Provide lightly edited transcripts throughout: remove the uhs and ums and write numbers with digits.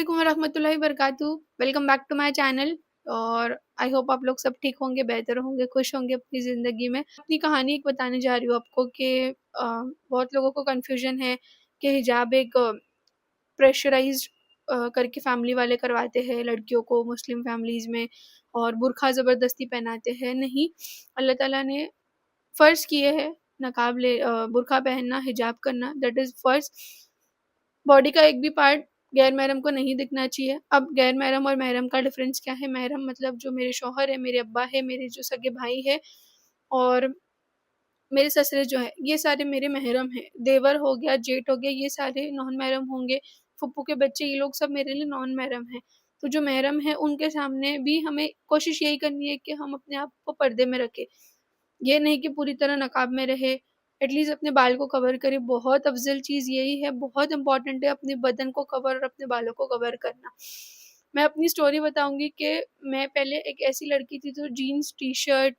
वालेकुम वरहमतुल्लाहि वबरकातुहू। Welcome back to my channel. और आई होप आप लोग सब ठीक होंगे, बेहतर होंगे, खुश होंगे अपनी ज़िंदगी में। अपनी कहानी एक बताने जा रही हूँ आपको कि बहुत लोगों को कन्फ्यूजन है कि हिजाब एक प्रेशराइज्ड करके फैमिली वाले करवाते हैं लड़कियों को मुस्लिम फैमिलीज़ में, और बुर्का ज़बरदस्ती पहनाते हैं। नहीं, अल्लाह ताला ने फ़र्ज़ किए हैं बुर्का पहनना, हिजाब करना, दैट इज़ फ़र्ज़। बॉडी का एक भी पार्ट गैर महरम को नहीं दिखना चाहिए। अब गैर महरम और महरम का डिफ़रेंस क्या है? महरम मतलब जो मेरे शौहर है, मेरे अब्बा है, मेरे जो सगे भाई है, और मेरे ससुर जो है, ये सारे मेरे महरम हैं। देवर हो गया, जेठ हो गया, ये सारे नॉन महरम होंगे। फूफू के बच्चे, ये लोग सब मेरे लिए नॉन महरम हैं। तो जो महरम है उनके सामने भी हमें कोशिश यही करनी है कि हम अपने आप को पर्दे में रखें। ये नहीं कि पूरी तरह नकाब में रहे, एटलीस्ट अपने बाल को कवर करे। बहुत अफ़ज़ल चीज़ यही है, बहुत इम्पोर्टेंट है अपने बदन को कवर और अपने बालों को कवर करना। मैं अपनी स्टोरी बताऊँगी कि मैं पहले एक ऐसी लड़की थी जो जीन्स, टी-शर्ट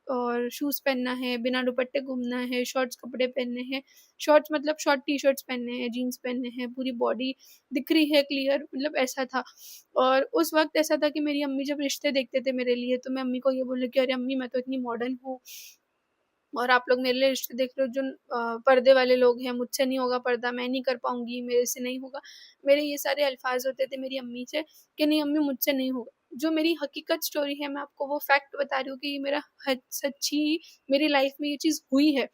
और शूज़ पहनना है, बिना दुपट्टे घूमना है, शॉर्ट्स कपड़े पहनने हैं। शॉर्ट्स मतलब शॉर्ट टी-शर्ट्स पहनने हैं, जीन्स पहनने हैं, पूरी बॉडी दिख रही है क्लियर, मतलब ऐसा था। और उस वक़्त ऐसा था कि मेरी अम्मी जब रिश्ते देखते थे मेरे लिए, तो मैं अम्मी को ये बोली कि अरे अम्मी, मैं तो इतनी मॉडर्न हूँ और आप लोग मेरे लिए रिश्ते देख रहे हो जो पर्दे वाले लोग हैं, मुझसे नहीं होगा पर्दा, मैं नहीं कर पाऊँगी, मेरे से नहीं होगा। मेरे ये सारे अल्फ़ाज़ होते थे मेरी अम्मी से कि नहीं अम्मी, मुझसे नहीं होगा। जो मेरी हकीकत स्टोरी है, मैं आपको वो फैक्ट बता रही हूँ कि ये मेरा हद सच्ची मेरी लाइफ़ में ये चीज़ हुई है।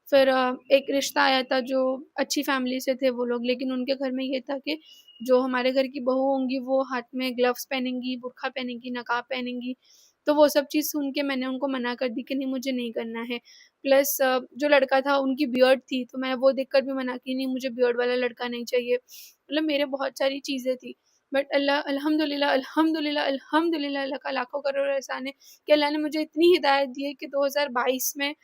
फिर एक रिश्ता आया था जो अच्छी फैमिली से थे वो लोग, लेकिन उनके घर में ये था कि जो हमारे घर की बहू होंगी वो हाथ में ग्लव्स पहनेंगी, बुर्का पहनेंगी, नकाब पहनेंगी। तो वो सब चीज़ सुन के मैंने उनको मना कर दी कि नहीं, मुझे नहीं करना है। प्लस जो लड़का था उनकी बियर्ड थी, तो मैं वो देखकर भी मना की, नहीं मुझे बियर्ड वाला लड़का नहीं चाहिए। मतलब मेरे बहुत सारी चीज़ें थी। बट अल्लाह अल्हम्दुलिल्लाह अल्हम्दुलिल्लाह अल्हम्दुलिल्लाह, अल्लाह का लाखों करोड़ एहसान है कि अल्लाह ने मुझे इतनी हिदायत दी है कि 2022 में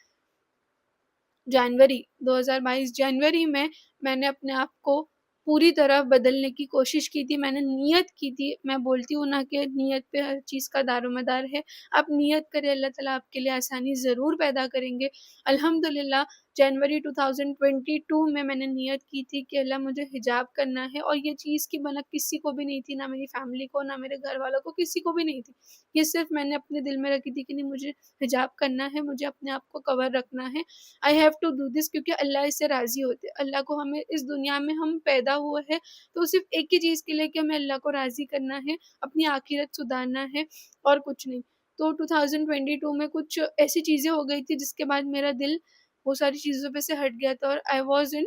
जनवरी 2022 जनवरी में मैंने अपने आप को पूरी तरह बदलने की कोशिश की थी। मैंने नियत की थी। मैं बोलती हूँ ना कि नियत पे हर चीज़ का दारोमदार है। आप नियत करें, अल्लाह ताला आपके लिए आसानी ज़रूर पैदा करेंगे। अल्हम्दुलिल्लाह जनवरी 2022 में मैंने नियत की थी कि अल्लाह मुझे हिजाब करना है, और ये चीज़ की भनक किसी को भी नहीं थी, ना मेरी फैमिली को, ना मेरे घर वालों को, किसी को भी नहीं थी। ये सिर्फ़ मैंने अपने दिल में रखी थी कि नहीं, मुझे हिजाब करना है, मुझे अपने आप को कवर रखना है। I have to do this, क्योंकि अल्लाह इससे राज़ी होते हैं। अल्लाह को हमें इस दुनिया में हम पैदा हुए हैं, तो सिर्फ़ एक ही चीज़ के लिए कि हमें अल्लाह को राज़ी करना है, अपनी आखिरत सुधारना है और कुछ नहीं। तो 2022 में कुछ ऐसी चीज़ें हो गई थी जिसके बाद मेरा दिल वो सारी चीज़ों पे से हट गया था, और आई वाज़ इन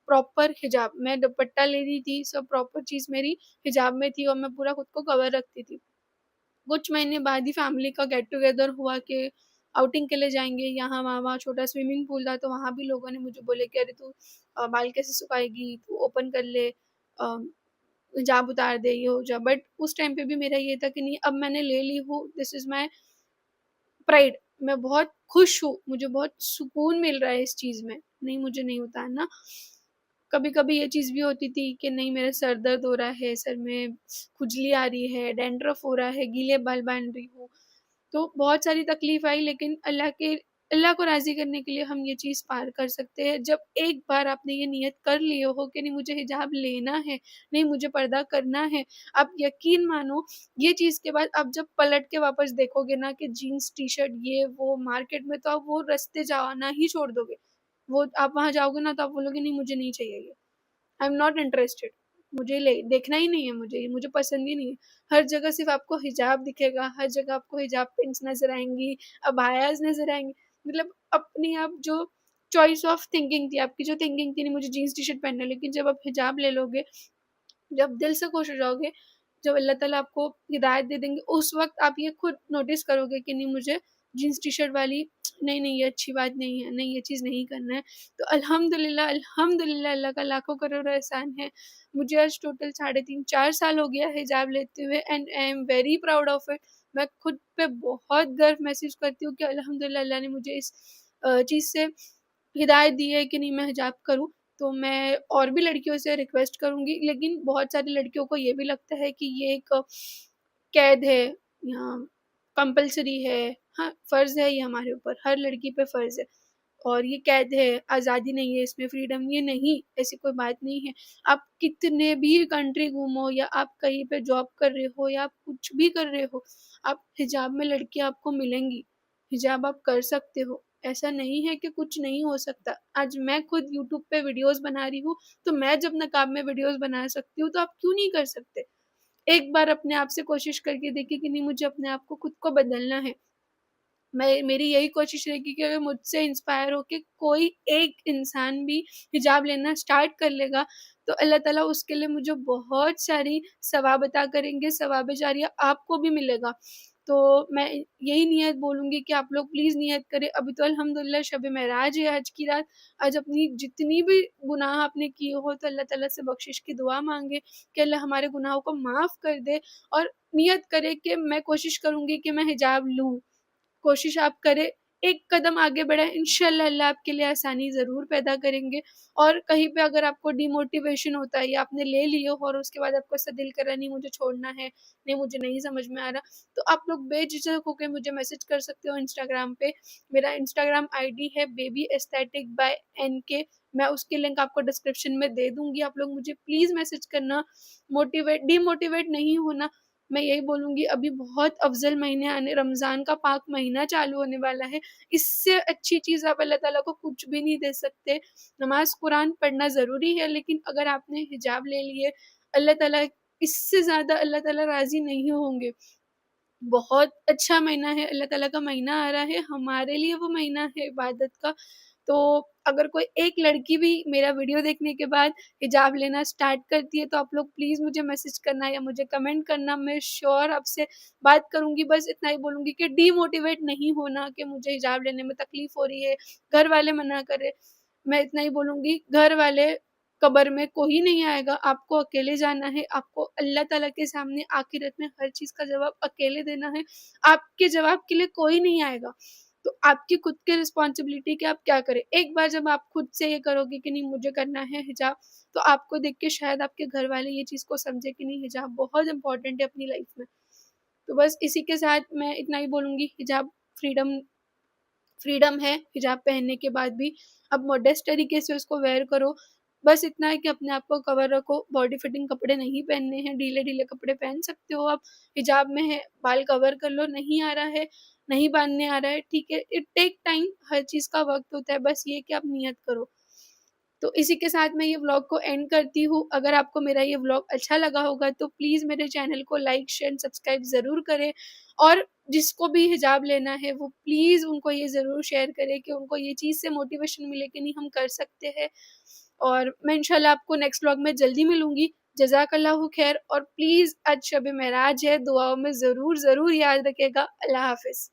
प्रॉपर हिजाब। मैं दुपट्टा ले रही थी, सब प्रॉपर चीज़ मेरी हिजाब में थी और मैं पूरा खुद को कवर रखती थी। कुछ महीने बाद ही फैमिली का गेट टुगेदर हुआ कि आउटिंग के लिए जाएँगे यहाँ वहाँ। वहाँ छोटा स्विमिंग पूल था, तो वहाँ भी लोगों ने मुझे बोले कि अरे तू बाल कैसे सुखाएगी? तू ओपन कर ले, हिजाब उतार दे, ये हो जा। बट उस टाइम पे भी मेरा ये था कि नहीं, अब मैंने ले ली हूँ, दिस इज़ माय प्राइड। मैं बहुत खुश हूँ, मुझे बहुत सुकून मिल रहा है इस चीज़ में। नहीं, मुझे नहीं उतारना। कभी-कभी ये चीज़ भी होती थी कि नहीं, मेरा सर दर्द हो रहा है, सर में खुजली आ रही है, डैंड्रफ हो रहा है, गीले बाल बाँध रही हूँ। तो बहुत सारी तकलीफ़ आई, लेकिन अल्लाह को राज़ी करने के लिए हम ये चीज़ पार कर सकते हैं। जब एक बार आपने ये नियत कर लिए हो कि नहीं मुझे हिजाब लेना है, नहीं मुझे पर्दा करना है, आप यकीन मानो ये चीज़ के बाद आप जब पलट के वापस देखोगे ना कि जीन्स, टी-शर्ट ये वो मार्केट में, तो आप वो रास्ते जाना ही छोड़ दोगे। वो आप वहाँ जाओगे ना तो आप बोलोगे नहीं, मुझे नहीं चाहिए ये। I am not interested. मुझे ले देखना ही नहीं है, मुझे ये मुझे पसंद ही नहीं है। हर जगह सिर्फ़ आपको हिजाब दिखेगा, हर जगह आपको हिजाब पिन्स नज़र आएँगी, अबायाज़ नज़र आएँगी। मतलब अपनी आप जो चॉइस ऑफ थिंकिंग थी, आपकी जो थिंकिंग थी नहीं मुझे जीन्स टी-शर्ट पहनना है, लेकिन जब आप हिजाब ले लोगे, जब दिल से खुश हो जाओगे, जब अल्लाह ताला आपको हिदायत दे देंगे, उस वक़्त आप ये खुद नोटिस करोगे कि नहीं मुझे जीन्स टी-शर्ट वाली नहीं, नहीं ये अच्छी बात नहीं है, नहीं ये चीज़ नहीं करना है। तो अल्हम्दुलिल्लाह, अल्हम्दुलिल्लाह, अल्लाह का लाखों करोड़ों एहसान है। मुझे आज टोटल साढ़े 3-4 साल हो गया है हिजाब लेते हुए, and I am very proud of it. मैं खुद पे बहुत गर्व महसूस करती हूँ कि अल्हम्दुलिल्लाह अल्लाह ने मुझे इस चीज़ से हिदायत दी है कि नहीं मैं हिजाब करूँ। तो मैं और भी लड़कियों से रिक्वेस्ट करूँगी, लेकिन बहुत सारी लड़कियों को ये भी लगता है कि ये एक कैद है या कंपल्सरी है। हाँ, फ़र्ज़ है ये हमारे ऊपर, हर लड़की पे फ़र्ज़ है। और ये कैद है, आज़ादी नहीं है इसमें, फ्रीडम ये नहीं, ऐसी कोई बात नहीं है। आप कितने भी कंट्री घूमो या आप कहीं पे जॉब कर रहे हो या आप कुछ भी कर रहे हो, आप हिजाब में लड़कियाँ आपको मिलेंगी, हिजाब आप कर सकते हो। ऐसा नहीं है कि कुछ नहीं हो सकता। आज मैं खुद यूट्यूब पे वीडियोज़ बना रही हूँ, तो मैं जब नकाब में वीडियोज़ बना सकती हूँ, तो आप क्यों नहीं कर सकते? एक बार अपने आप से कोशिश करके देखिए कि नहीं मुझे अपने आप को खुद को बदलना है। मैं मेरी यही कोशिश रहेगी कि अगर मुझसे इंस्पायर होके कोई एक इंसान भी हिजाब लेना स्टार्ट कर लेगा, तो अल्लाह ताला उसके लिए मुझे बहुत सारी सवाब अता करेंगे, सवाब जारिया आपको भी मिलेगा। तो मैं यही नियत बोलूँगी कि आप लोग प्लीज़ नियत करें। अभी तो अल्हम्दुलिल्लाह शब मेराज है आज की रात। आज अपनी जितनी भी गुनाह आपने किए हो तो अल्लाह ताला से बख्शिश की दुआ माँगे कि अल्लाह हमारे गुनाहों को माफ़ कर दे, और नियत करे कि मैं कोशिश करूँगी कि मैं हिजाब लूँ। कोशिश आप करें, एक कदम आगे बढ़ाएँ, इंशाअल्लाह अल्लाह आपके लिए आसानी ज़रूर पैदा करेंगे। और कहीं पे अगर आपको डिमोटिवेशन होता है या आपने ले लिए हो और उसके बाद आपको ऐसा दिल कर रहा है नहीं मुझे छोड़ना है, नहीं मुझे नहीं समझ में आ रहा, तो आप लोग बेझिझक होके मुझे मैसेज कर सकते हो इंस्टाग्राम पे। मेरा इंस्टाग्राम आईडी है बेबी एस्थेटिक बाय एनके, मैं उसकी लिंक आपको डिस्क्रिप्शन में दे दूँगी। आप लोग मुझे प्लीज़ मैसेज करना, डिमोटिवेट नहीं होना। मैं यही बोलूँगी अभी बहुत अफ़ज़ल महीने आने, रमज़ान का पाक महीना चालू होने वाला है। इससे अच्छी चीज़ आप अल्लाह ताला को कुछ भी नहीं दे सकते। नमाज़ कुरान पढ़ना ज़रूरी है, लेकिन अगर आपने हिजाब ले लिए, अल्लाह ताला इससे ज़्यादा अल्लाह ताला राज़ी नहीं होंगे। बहुत अच्छा महीना है, अल्लाह ताला का महीना आ रहा है, हमारे लिए वो महीना है इबादत का। तो अगर कोई एक लड़की भी मेरा वीडियो देखने के बाद हिजाब लेना स्टार्ट करती है, तो आप लोग प्लीज़ मुझे मैसेज करना या मुझे कमेंट करना, मैं श्योर आपसे बात करूँगी। बस इतना ही बोलूँगी कि डीमोटिवेट नहीं होना कि मुझे हिजाब लेने में तकलीफ़ हो रही है, घर वाले मना कर रहे। मैं इतना ही बोलूँगी, घर वाले कब्र में कोई नहीं आएगा, आपको अकेले जाना है, आपको अल्लाह ताला के सामने आखिरत में हर चीज़ का जवाब अकेले देना है, आपके जवाब के लिए कोई नहीं आएगा। तो आपकी खुद की रिस्पॉन्सिबिलिटी कि आप क्या करें। एक बार जब आप खुद से ये करोगे कि नहीं मुझे करना है हिजाब, तो आपको देख के शायद आपके घर वाले ये चीज़ को समझे कि नहीं हिजाब बहुत इम्पोर्टेंट है अपनी लाइफ में। तो बस इसी के साथ मैं इतना ही बोलूँगी, हिजाब फ्रीडम फ्रीडम है हिजाब पहनने के बाद भी। आप मॉडेस्ट तरीके से उसको वेयर करो। बस इतना है कि अपने आप को कवर रखो, बॉडी फिटिंग कपड़े नहीं पहनने हैं, ढीले-ढीले कपड़े पहन सकते हो आप। हिजाब में है, बाल कवर कर लो, नहीं आ रहा है, नहीं बाँधने आ रहा है, ठीक है, इट टेक टाइम, हर चीज़ का वक़्त होता है, बस ये कि आप नियत करो। तो इसी के साथ मैं ये व्लॉग को एंड करती हूँ। अगर आपको मेरा ये व्लॉग अच्छा लगा होगा तो प्लीज़ मेरे चैनल को लाइक, शेयर एंड सब्सक्राइब ज़रूर करें, और जिसको भी हिजाब लेना है वो प्लीज़ उनको ये ज़रूर शेयर करें कि उनको ये चीज़ से मोटिवेशन मिले कि नहीं हम कर सकते हैं। और मैं इंशाल्लाह आपको नेक्स्ट व्लॉग में जल्दी मिलूँगी। जज़ाकल्लाहु खैर, और प्लीज़ आज शब-ए-मेराज है, दुआओं में ज़रूर याद रखिएगा। अल्लाह हाफ़िज़।